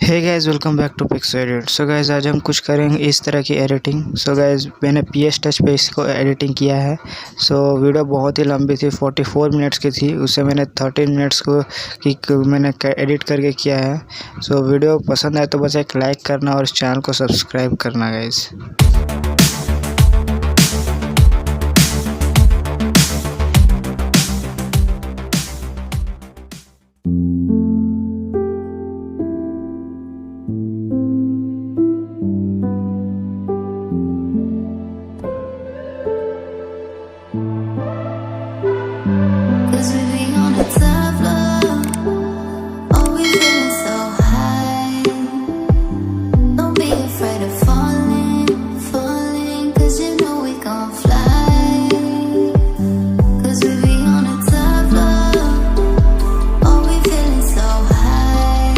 Hey guys, welcome back to Pixo Edit. So guys, आज हम कुछ करेंगे इस तरह की एडिटिंग। सो गाइस, मैंने PS टच पे इसको एडिटिंग किया है। सो वीडियो बहुत ही लंबी थी, 44 मिनट्स की थी। उसे मैंने 13 मिनट्स को मैंने एडिट करके किया है। सो वीडियो पसंद आए तो बस एक लाइक करना और इस चैनल को सब्सक्राइब करना guys. Cause we be on a top floor, always feeling so high. Don't be afraid of falling, cause you know we gon' fly. Cause we be on a top floor, always feeling so high.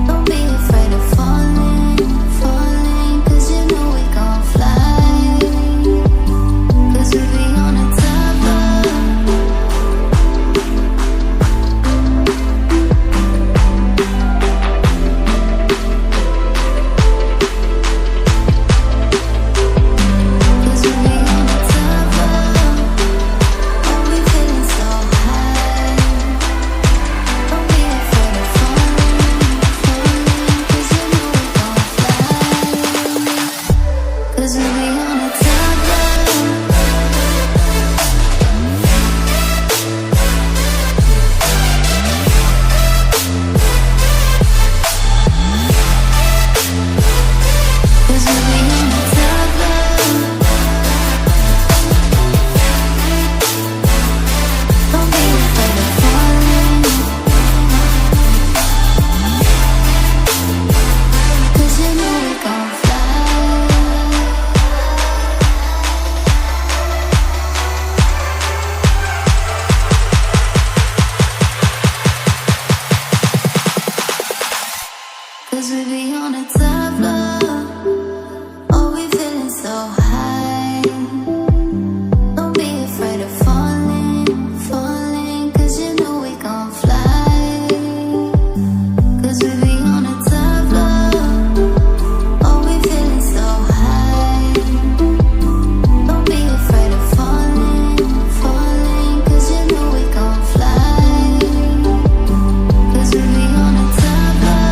Don't be afraid of falling, cause you know we gon' fly. Cause we be on a top Cause we be on a top floor, oh, we feeling so high. Don't be afraid of falling, cause you know we gon' fly. Cause we be on a top floor, oh, we feeling so high. Don't be afraid of falling, cause you know we gon' fly. Cause we be on a top floor.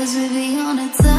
Cause we be on a tough